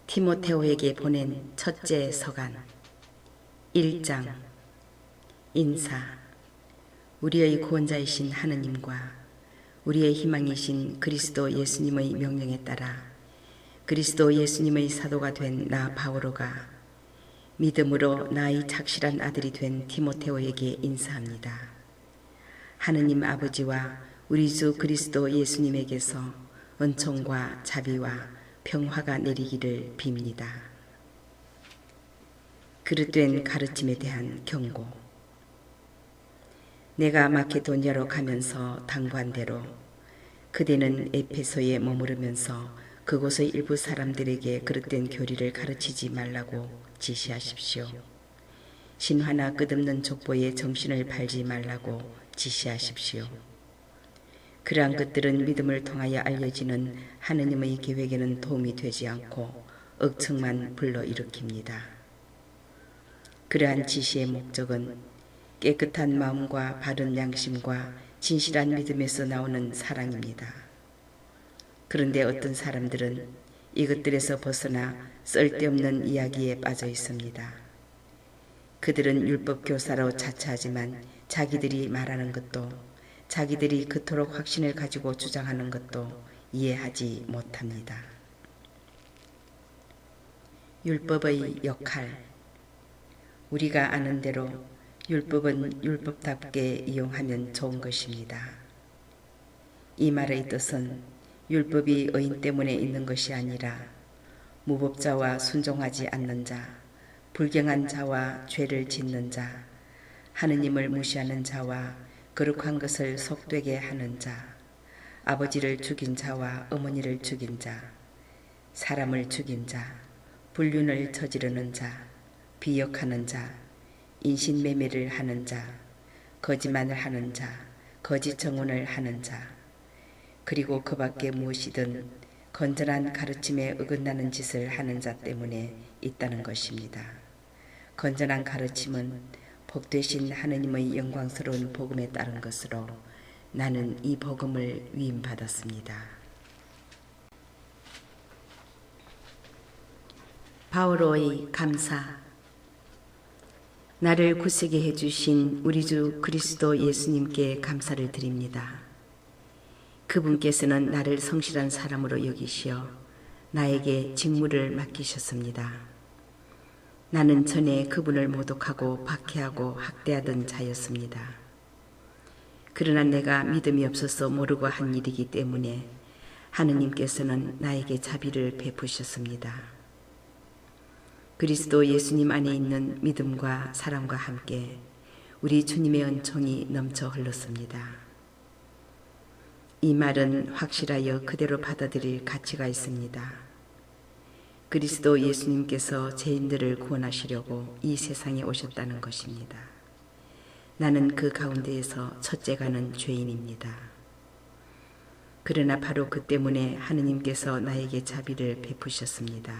티모테오에게 보낸 첫째 서간 1장. 인사. 우리의 구원자이신 하느님과 우리의 희망이신 그리스도 예수님의 명령에 따라 그리스도 예수님의 사도가 된 나 바오로가 믿음으로 나의 착실한 아들이 된 티모테오에게 인사합니다. 하느님 아버지와 우리 주 그리스도 예수님에게서 은총과 자비와 평화가 내리기를 빕니다. 그릇된 가르침에 대한 경고. 내가 마케도니아로 가면서 당부한 대로 그대는 에페소에 머무르면서 그곳의 일부 사람들에게 그릇된 교리를 가르치지 말라고 지시하십시오. 신화나 끝없는 족보에 정신을 팔지 말라고 지시하십시오. 그러한 것들은 믿음을 통하여 알려지는 하느님의 계획에는 도움이 되지 않고 억측만 불러일으킵니다. 그러한 지시의 목적은 깨끗한 마음과 바른 양심과 진실한 믿음에서 나오는 사랑입니다. 그런데 어떤 사람들은 이것들에서 벗어나 쓸데없는 이야기에 빠져 있습니다. 그들은 율법 교사로 자처하지만 자기들이 말하는 것도 자기들이 그토록 확신을 가지고 주장하는 것도 이해하지 못합니다. 율법의 역할. 우리가 아는 대로 율법은 율법답게 이용하면 좋은 것입니다. 이 말의 뜻은 율법이 의인 때문에 있는 것이 아니라 무법자와 순종하지 않는 자, 불경한 자와 죄를 짓는 자, 하느님을 무시하는 자와 거룩한 것을 속되게 하는 자, 아버지를 죽인 자와 어머니를 죽인 자, 사람을 죽인 자, 불륜을 저지르는 자, 비역하는 자, 인신매매를 하는 자, 거짓말을 하는 자, 거짓 증언을 하는 자, 그리고 그 밖에 무엇이든 건전한 가르침에 어긋나는 짓을 하는 자 때문에 있다는 것입니다. 건전한 가르침은 복되신 하느님의 영광스러운 복음에 따른 것으로 나는 이 복음을 위임받았습니다. 바오로의 감사. 나를 굳세게 해주신 우리 주 그리스도 예수님께 감사를 드립니다. 그분께서는 나를 성실한 사람으로 여기시어 나에게 직무를 맡기셨습니다. 나는 전에 그분을 모독하고 박해하고 학대하던 자였습니다. 그러나 내가 믿음이 없어서 모르고 한 일이기 때문에 하느님께서는 나에게 자비를 베푸셨습니다. 그리스도 예수님 안에 있는 믿음과 사랑과 함께 우리 주님의 은총이 넘쳐 흘렀습니다. 이 말은 확실하여 그대로 받아들일 가치가 있습니다. 그리스도 예수님께서 죄인들을 구원하시려고 이 세상에 오셨다는 것입니다. 나는 그 가운데에서 첫째가는 죄인입니다. 그러나 바로 그 때문에 하느님께서 나에게 자비를 베푸셨습니다.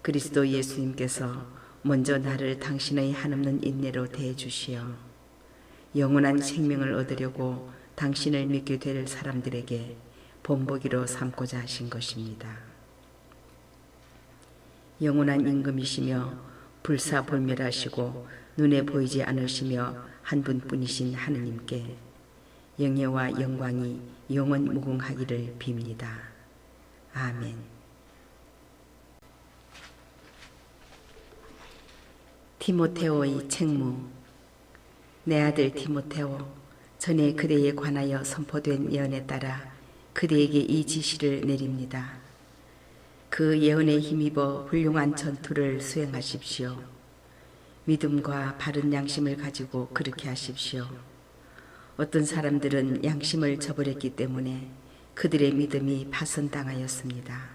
그리스도 예수님께서 먼저 나를 당신의 한없는 인내로 대해주시어 영원한 생명을 얻으려고 당신을 믿게 될 사람들에게 본보기로 삼고자 하신 것입니다. 영원한 임금이시며 불사불멸하시고 눈에 보이지 않으시며 한 분뿐이신 하느님께 영예와 영광이 영원 무궁하기를 빕니다. 아멘. 티모테오의 책무. 내 아들 티모테오, 전에 그대에 관하여 선포된 예언에 따라 그대에게 이 지시를 내립니다. 그 예언에 힘입어 훌륭한 전투를 수행하십시오. 믿음과 바른 양심을 가지고 그렇게 하십시오. 어떤 사람들은 양심을 저버렸기 때문에 그들의 믿음이 파손당하였습니다.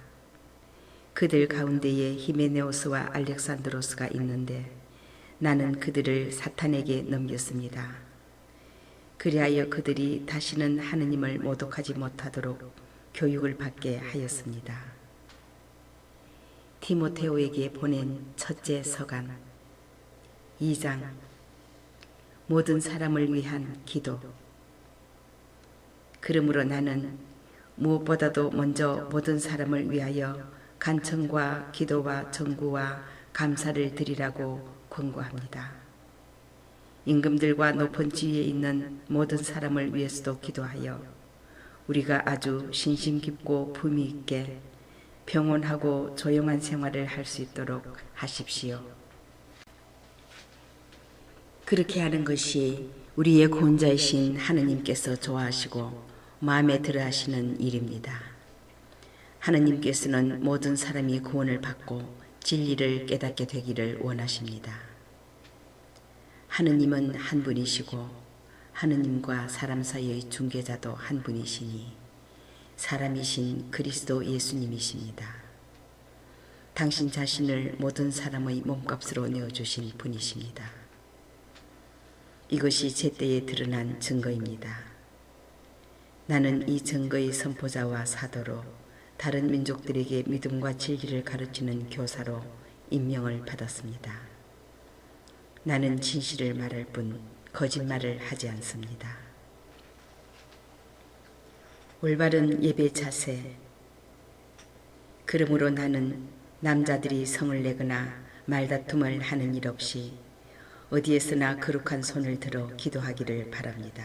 그들 가운데에 히메네오스와 알렉산드로스가 있는데 나는 그들을 사탄에게 넘겼습니다. 그리하여 그들이 다시는 하느님을 모독하지 못하도록 교육을 받게 하였습니다. 티모테오에게 보낸 첫째 서간 2장. 모든 사람을 위한 기도. 그러므로 나는 무엇보다도 먼저 모든 사람을 위하여 간청과 기도와 정구와 감사를 드리라고 권고합니다. 임금들과 높은 지위에 있는 모든 사람을 위해서도 기도하여 우리가 아주 신심 깊고 품위 있게 평온하고 조용한 생활을 할 수 있도록 하십시오. 그렇게 하는 것이 우리의 구원자이신 하느님께서 좋아하시고 마음에 들어 하시는 일입니다. 하느님께서는 모든 사람이 구원을 받고 진리를 깨닫게 되기를 원하십니다. 하느님은 한 분이시고 하느님과 사람 사이의 중개자도 한 분이시니 사람이신 그리스도 예수님이십니다. 당신 자신을 모든 사람의 몸값으로 내어주신 분이십니다. 이것이 제때에 드러난 증거입니다. 나는 이 증거의 선포자와 사도로 다른 민족들에게 믿음과 진리를 가르치는 교사로 임명을 받았습니다. 나는 진실을 말할 뿐 거짓말을 하지 않습니다. 올바른 예배 자세. 그러므로 나는 남자들이 성을 내거나 말다툼을 하는 일 없이 어디에서나 거룩한 손을 들어 기도하기를 바랍니다.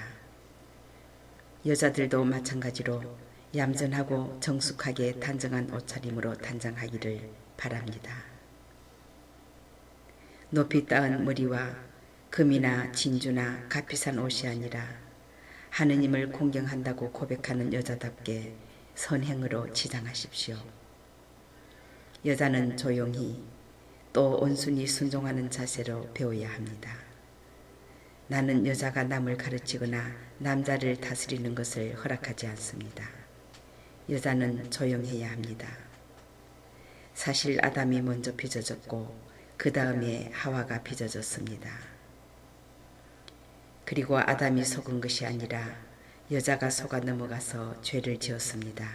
여자들도 마찬가지로 얌전하고 정숙하게 단정한 옷차림으로 단장하기를 바랍니다. 높이 따은 머리와 금이나 진주나 값비싼 옷이 아니라 하느님을 공경한다고 고백하는 여자답게 선행으로 치장하십시오. 여자는 조용히 또 온순히 순종하는 자세로 배워야 합니다. 나는 여자가 남을 가르치거나 남자를 다스리는 것을 허락하지 않습니다. 여자는 조용해야 합니다. 사실 아담이 먼저 빚어졌고 그 다음에 하와가 빚어졌습니다. 그리고 아담이 속은 것이 아니라 여자가 속아 넘어가서 죄를 지었습니다.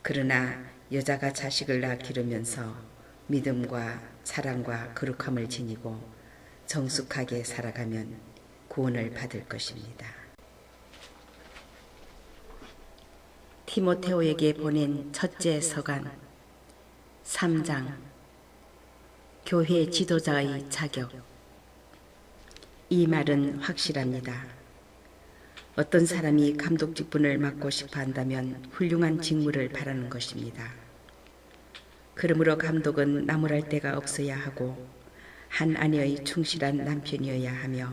그러나 여자가 자식을 낳아 기르면서 믿음과 사랑과 거룩함을 지니고 정숙하게 살아가면 구원을 받을 것입니다. 티모테오에게 보낸 첫째 서간 3장. 교회 지도자의 자격. 이 말은 확실합니다. 어떤 사람이 감독 직분을 맡고 싶어 한다면 훌륭한 직무를 바라는 것입니다. 그러므로 감독은 나무랄 데가 없어야 하고 한 아내의 충실한 남편이어야 하며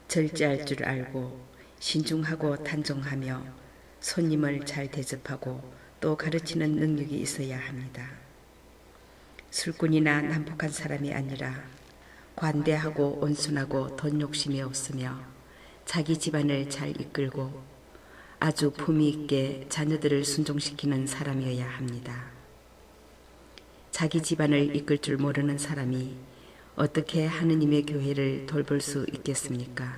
절제할 줄 알고 신중하고 단정하며 손님을 잘 대접하고 또 가르치는 능력이 있어야 합니다. 술꾼이나 난폭한 사람이 아니라 관대하고 온순하고 돈 욕심이 없으며 자기 집안을 잘 이끌고 아주 품위 있게 자녀들을 순종시키는 사람이어야 합니다. 자기 집안을 이끌 줄 모르는 사람이 어떻게 하느님의 교회를 돌볼 수 있겠습니까?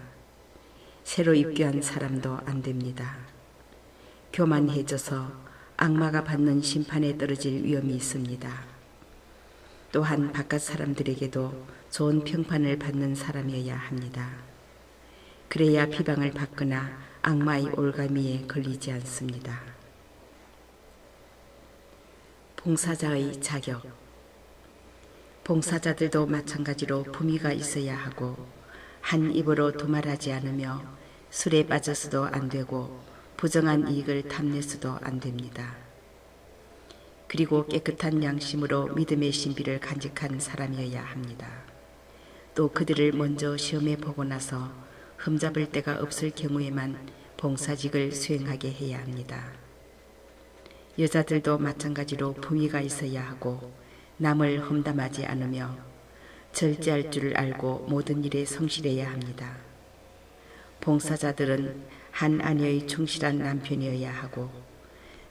새로 입교한 사람도 안 됩니다. 교만해져서 악마가 받는 심판에 떨어질 위험이 있습니다. 또한 바깥 사람들에게도 좋은 평판을 받는 사람이어야 합니다. 그래야 비방을 받거나 악마의 올가미에 걸리지 않습니다. 봉사자의 자격. 봉사자들도 마찬가지로 품위가 있어야 하고 한 입으로 두말하지 않으며 술에 빠져서도 안 되고 부정한 이익을 탐내서도 안 됩니다. 그리고 깨끗한 양심으로 믿음의 신비를 간직한 사람이어야 합니다. 또 그들을 먼저 시험해 보고 나서 흠잡을 데가 없을 경우에만 봉사직을 수행하게 해야 합니다. 여자들도 마찬가지로 품위가 있어야 하고 남을 험담하지 않으며 절제할 줄 알고 모든 일에 성실해야 합니다. 봉사자들은 한 아내의 충실한 남편이어야 하고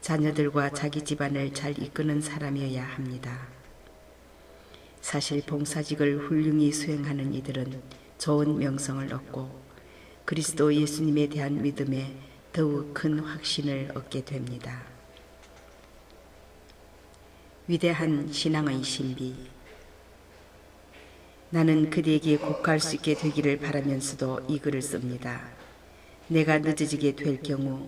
자녀들과 자기 집안을 잘 이끄는 사람이어야 합니다. 사실 봉사직을 훌륭히 수행하는 이들은 좋은 명성을 얻고 그리스도 예수님에 대한 믿음에 더욱 큰 확신을 얻게 됩니다. 위대한 신앙의 신비. 나는 그대에게 곡할 수 있게 되기를 바라면서도 이 글을 씁니다. 내가 늦어지게 될 경우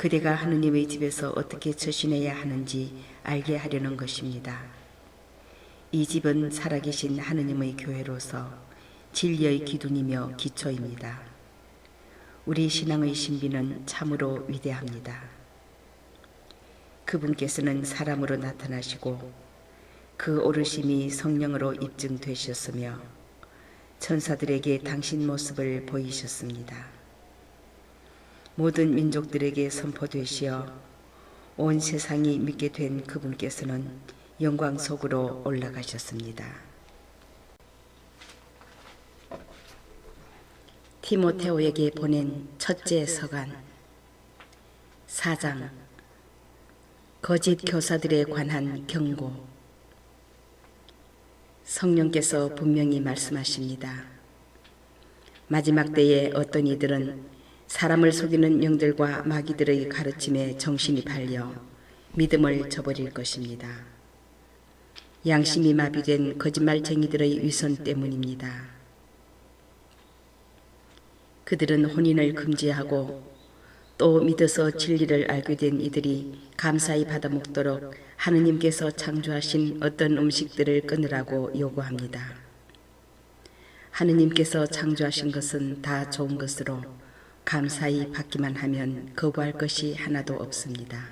그대가 하느님의 집에서 어떻게 처신해야 하는지 알게 하려는 것입니다. 이 집은 살아계신 하느님의 교회로서 진리의 기둥이며 기초입니다. 우리 신앙의 신비는 참으로 위대합니다. 그분께서는 사람으로 나타나시고 그 오르심이 성령으로 입증되셨으며 천사들에게 당신 모습을 보이셨습니다. 모든 민족들에게 선포되시어 온 세상이 믿게 된 그분께서는 영광 속으로 올라가셨습니다. 티모테오에게 보낸 첫째 서간 4장 거짓 교사들에 관한 경고. 성령께서 분명히 말씀하십니다. 마지막 때에 어떤 이들은 사람을 속이는 영들과 마귀들의 가르침에 정신이 팔려 믿음을 저버릴 것입니다. 양심이 마비된 거짓말쟁이들의 위선 때문입니다. 그들은 혼인을 금지하고 또 믿어서 진리를 알게 된 이들이 감사히 받아 먹도록 하느님께서 창조하신 어떤 음식들을 끊으라고 요구합니다. 하느님께서 창조하신 것은 다 좋은 것으로 감사히 받기만 하면 거부할 것이 하나도 없습니다.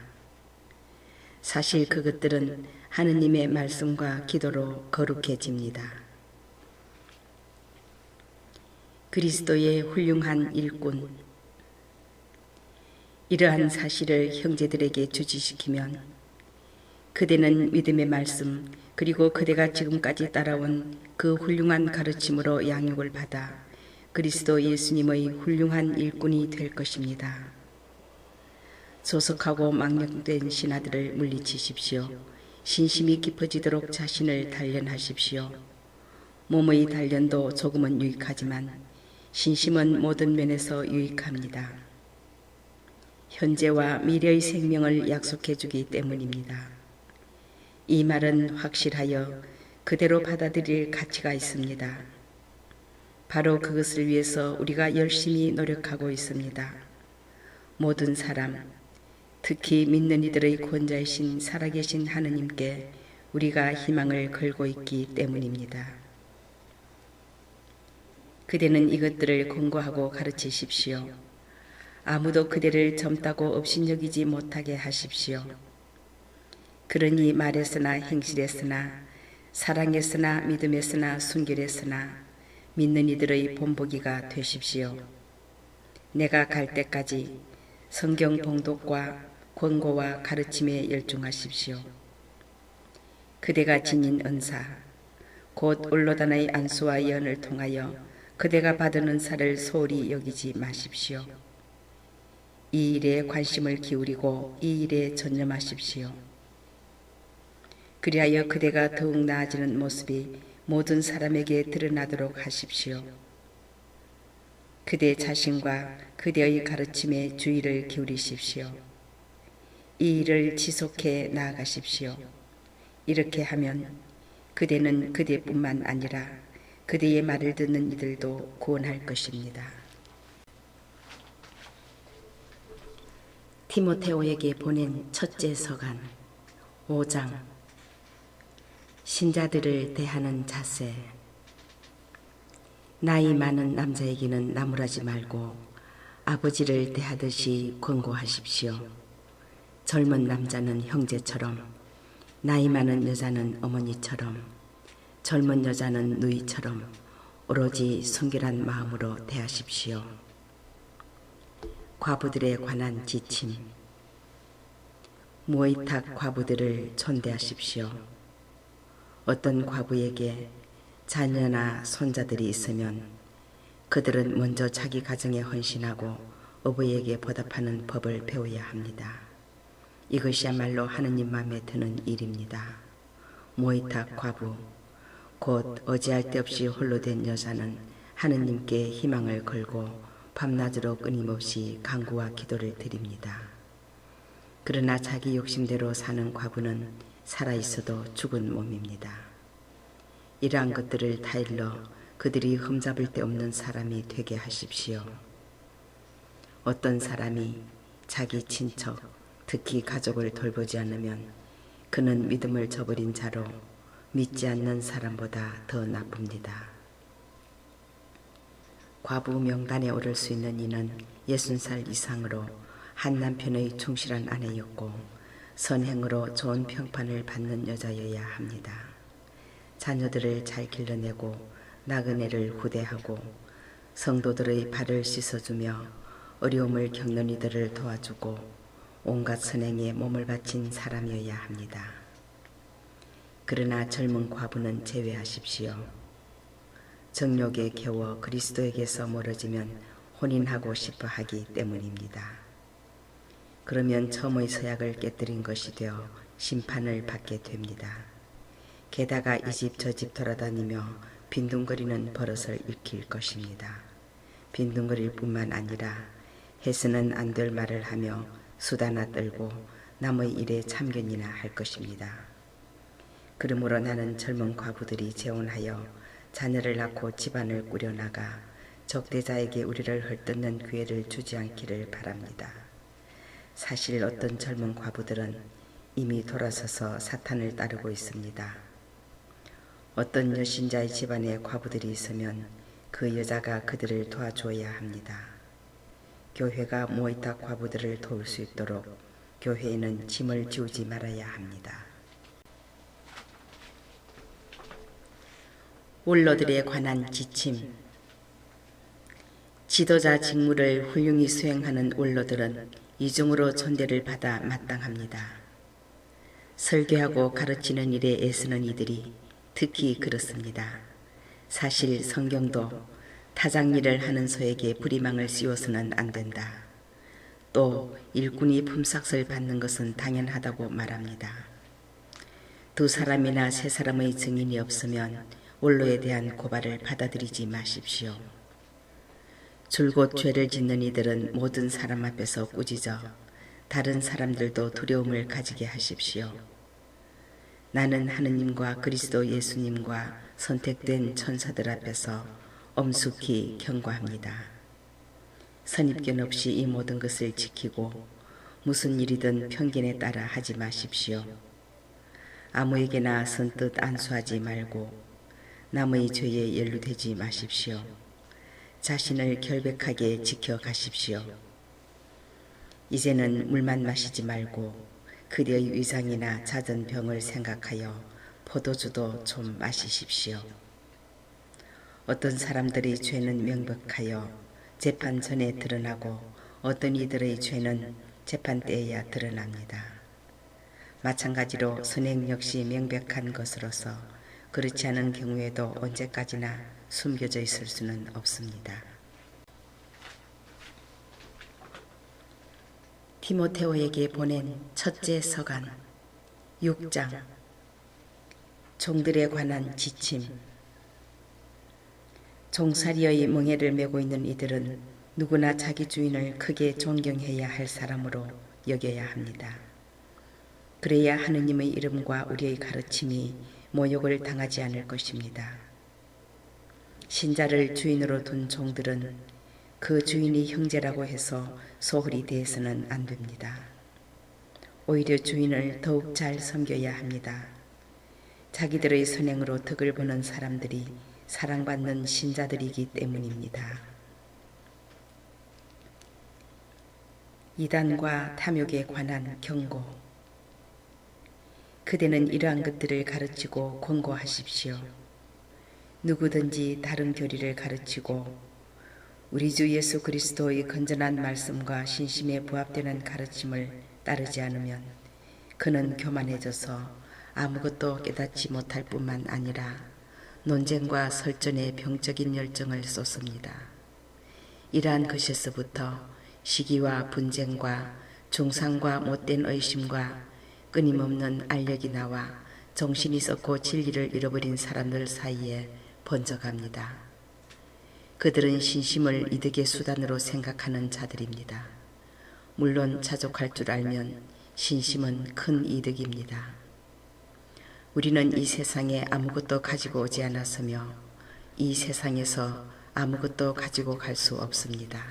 사실 그것들은 하느님의 말씀과 기도로 거룩해집니다. 그리스도의 훌륭한 일꾼. 이러한 사실을 형제들에게 주지시키면 그대는 믿음의 말씀 그리고 그대가 지금까지 따라온 그 훌륭한 가르침으로 양육을 받아 그리스도 예수님의 훌륭한 일꾼이 될 것입니다. 소속하고 망령된 신하들을 물리치십시오. 신심이 깊어지도록 자신을 단련하십시오. 몸의 단련도 조금은 유익하지만 신심은 모든 면에서 유익합니다. 현재와 미래의 생명을 약속해 주기 때문입니다. 이 말은 확실하여 그대로 받아들일 가치가 있습니다. 바로 그것을 위해서 우리가 열심히 노력하고 있습니다. 모든 사람, 특히 믿는 이들의 구원자이신 살아계신 하느님께 우리가 희망을 걸고 있기 때문입니다. 그대는 이것들을 권고하고 가르치십시오. 아무도 그대를 젊다고 업신여기지 못하게 하십시오. 그러니 말에서나 행실에서나 사랑에서나 믿음에서나 순결에서나 믿는 이들의 본보기가 되십시오. 내가 갈 때까지 성경 봉독과 권고와 가르침에 열중하십시오. 그대가 지닌 은사, 곧 올로단의 안수와 예언을 통하여 그대가 받은 은사를 소홀히 여기지 마십시오. 이 일에 관심을 기울이고 이 일에 전념하십시오. 그리하여 그대가 더욱 나아지는 모습이 모든 사람에게 드러나도록 하십시오. 그대 자신과 그대의 가르침에 주의를 기울이십시오. 이 일을 지속해 나아가십시오. 이렇게 하면 그대는 그대뿐만 아니라 그대의 말을 듣는 이들도 구원할 것입니다. 티모테오에게 보낸 첫째 서간 5장 신자들을 대하는 자세. 나이 많은 남자에게는 나무라지 말고 아버지를 대하듯이 권고하십시오. 젊은 남자는 형제처럼, 나이 많은 여자는 어머니처럼, 젊은 여자는 누이처럼 오로지 순결한 마음으로 대하십시오. 과부들에 관한 지침. 무의탁 과부들을 존대하십시오. 어떤 과부에게 자녀나 손자들이 있으면 그들은 먼저 자기 가정에 헌신하고 어부에게 보답하는 법을 배워야 합니다. 이것이야말로 하느님 마음에 드는 일입니다. 무의탁 과부, 곧 어지할 데 없이 홀로 된 여자는 하느님께 희망을 걸고 밤낮으로 끊임없이 간구와 기도를 드립니다. 그러나 자기 욕심대로 사는 과부는 살아있어도 죽은 몸입니다. 이러한 것들을 다 일러 그들이 흠잡을 데 없는 사람이 되게 하십시오. 어떤 사람이 자기 친척, 특히 가족을 돌보지 않으면 그는 믿음을 저버린 자로 믿지 않는 사람보다 더 나쁩니다. 과부 명단에 오를 수 있는 이는 60살 이상으로 한 남편의 충실한 아내였고 선행으로 좋은 평판을 받는 여자여야 합니다. 자녀들을 잘 길러내고 나그네를 후대하고 성도들의 발을 씻어주며 어려움을 겪는 이들을 도와주고 온갖 선행에 몸을 바친 사람이어야 합니다. 그러나 젊은 과부는 제외하십시오. 정욕에 겨워 그리스도에게서 멀어지면 혼인하고 싶어 하기 때문입니다. 그러면 처음의 서약을 깨뜨린 것이 되어 심판을 받게 됩니다. 게다가 이 집 저 집 돌아다니며 빈둥거리는 버릇을 익힐 것입니다. 빈둥거릴 뿐만 아니라 해서는 안 될 말을 하며 수다나 떨고 남의 일에 참견이나 할 것입니다. 그러므로 나는 젊은 과부들이 재혼하여 자녀를 낳고 집안을 꾸려나가 적대자에게 우리를 헐뜯는 기회를 주지 않기를 바랍니다. 사실 어떤 젊은 과부들은 이미 돌아서서 사탄을 따르고 있습니다. 어떤 여신자의 집안에 과부들이 있으면 그 여자가 그들을 도와줘야 합니다. 교회가 모이타 과부들을 도울 수 있도록 교회에는 짐을 지우지 말아야 합니다. 원로들에 관한 지침. 지도자 직무를 훌륭히 수행하는 원로들은 이중으로 존대를 받아 마땅합니다. 설교하고 가르치는 일에 애쓰는 이들이 특히 그렇습니다. 사실 성경도 타작 일을 하는 소에게 불이망을 씌워서는 안 된다. 또 일꾼이 품삯을 받는 것은 당연하다고 말합니다. 두 사람이나 세 사람의 증인이 없으면 원로에 대한 고발을 받아들이지 마십시오. 줄곧 죄를 짓는 이들은 모든 사람 앞에서 꾸짖어 다른 사람들도 두려움을 가지게 하십시오. 나는 하느님과 그리스도 예수님과 선택된 천사들 앞에서 엄숙히 경고합니다. 선입견 없이 이 모든 것을 지키고 무슨 일이든 편견에 따라 하지 마십시오. 아무에게나 선뜻 안수하지 말고 남의 죄에 연루되지 마십시오. 자신을 결백하게 지켜가십시오. 이제는 물만 마시지 말고 그대의 위장이나 잦은 병을 생각하여 포도주도 좀 마시십시오. 어떤 사람들의 죄는 명백하여 재판 전에 드러나고 어떤 이들의 죄는 재판 때에야 드러납니다. 마찬가지로 선행 역시 명백한 것으로서 그렇지 않은 경우에도 언제까지나 숨겨져 있을 수는 없습니다. 디모데오에게 보낸 첫째 서간 6장. 종들에 관한 지침. 종살이의 멍에를 메고 있는 이들은 누구나 자기 주인을 크게 존경해야 할 사람으로 여겨야 합니다. 그래야 하느님의 이름과 우리의 가르침이 모욕을 당하지 않을 것입니다. 신자를 주인으로 둔 종들은 그 주인이 형제라고 해서 소홀히 대해서는 안 됩니다. 오히려 주인을 더욱 잘 섬겨야 합니다. 자기들의 선행으로 덕을 보는 사람들이 사랑받는 신자들이기 때문입니다. 이단과 탐욕에 관한 경고. 그대는 이러한 것들을 가르치고 권고하십시오. 누구든지 다른 교리를 가르치고 우리 주 예수 그리스도의 건전한 말씀과 신심에 부합되는 가르침을 따르지 않으면 그는 교만해져서 아무것도 깨닫지 못할 뿐만 아니라 논쟁과 설전에 병적인 열정을 쏟습니다. 이러한 것에서부터 시기와 분쟁과 중상과 못된 의심과 끊임없는 알력이 나와 정신이 썩고 진리를 잃어버린 사람들 사이에 번져갑니다. 그들은 신심을 이득의 수단으로 생각하는 자들입니다. 물론 자족할 줄 알면 신심은 큰 이득입니다. 우리는 이 세상에 아무것도 가지고 오지 않았으며 이 세상에서 아무것도 가지고 갈 수 없습니다.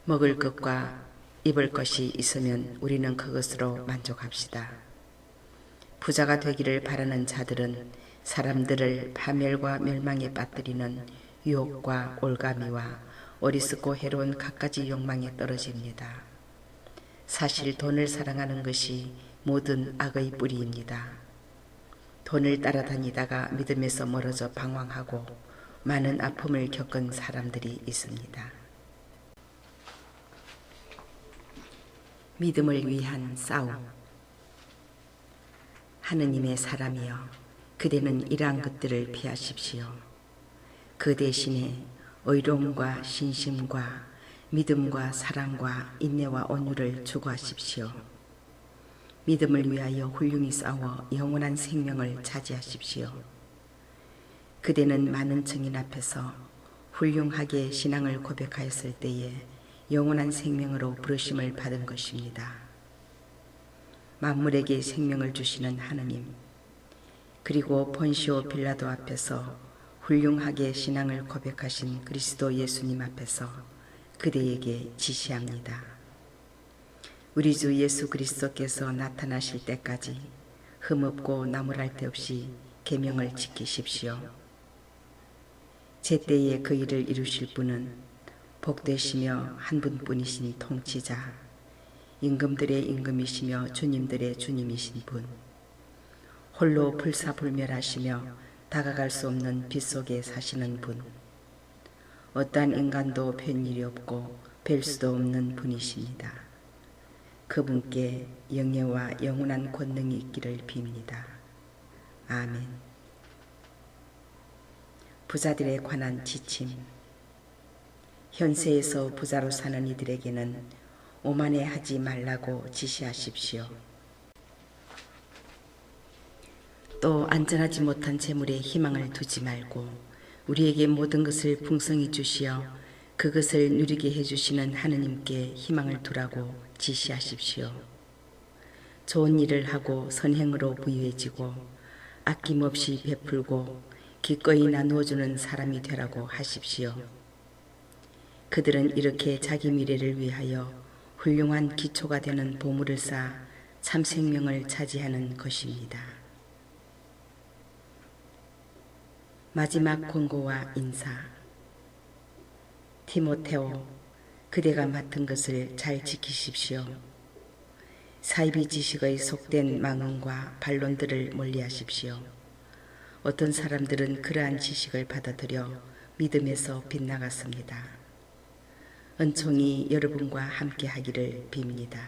먹을 것과 입을 것이 있으면 우리는 그것으로 만족합시다. 부자가 되기를 바라는 자들은 사람들을 파멸과 멸망에 빠뜨리는 유혹과 올가미와 어리석고 해로운 갖가지 욕망에 떨어집니다. 사실 돈을 사랑하는 것이 모든 악의 뿌리입니다. 돈을 따라다니다가 믿음에서 멀어져 방황하고 많은 아픔을 겪은 사람들이 있습니다. 믿음을 위한 싸움. 하느님의 사람이여, 그대는 이러한 것들을 피하십시오. 그 대신에 의로움과 신심과 믿음과 사랑과 인내와 온유를 추구하십시오. 믿음을 위하여 훌륭히 싸워 영원한 생명을 차지하십시오. 그대는 많은 증인 앞에서 훌륭하게 신앙을 고백하였을 때에 영원한 생명으로 부르심을 받은 것입니다. 만물에게 생명을 주시는 하느님, 그리고 본시오 빌라도 앞에서 훌륭하게 신앙을 고백하신 그리스도 예수님 앞에서 그대에게 지시합니다. 우리 주 예수 그리스도께서 나타나실 때까지 흠없고 나무랄 데 없이 계명을 지키십시오. 제때에 그 일을 이루실 분은 복되시며 한 분뿐이신 통치자, 임금들의 임금이시며 주님들의 주님이신 분, 홀로 불사불멸하시며 다가갈 수 없는 빛 속에 사시는 분, 어떠한 인간도 뵐 일이 없고 뵐 수도 없는 분이십니다. 그분께 영예와 영원한 권능이 있기를 빕니다. 아멘. 부자들에 관한 지침. 현세에서 부자로 사는 이들에게는 오만해하지 말라고 지시하십시오. 또 안전하지 못한 재물에 희망을 두지 말고 우리에게 모든 것을 풍성히 주시어 그것을 누리게 해주시는 하느님께 희망을 두라고 지시하십시오. 좋은 일을 하고 선행으로 부유해지고 아낌없이 베풀고 기꺼이 나누어주는 사람이 되라고 하십시오. 그들은 이렇게 자기 미래를 위하여 훌륭한 기초가 되는 보물을 쌓아 참 생명을 차지하는 것입니다. 마지막 권고와 인사. 디모테오, 그대가 맡은 것을 잘 지키십시오. 사이비 지식의 속된 망언과 반론들을 멀리하십시오. 어떤 사람들은 그러한 지식을 받아들여 믿음에서 빗나갔습니다. 은총이 여러분과 함께 하기를 빕니다.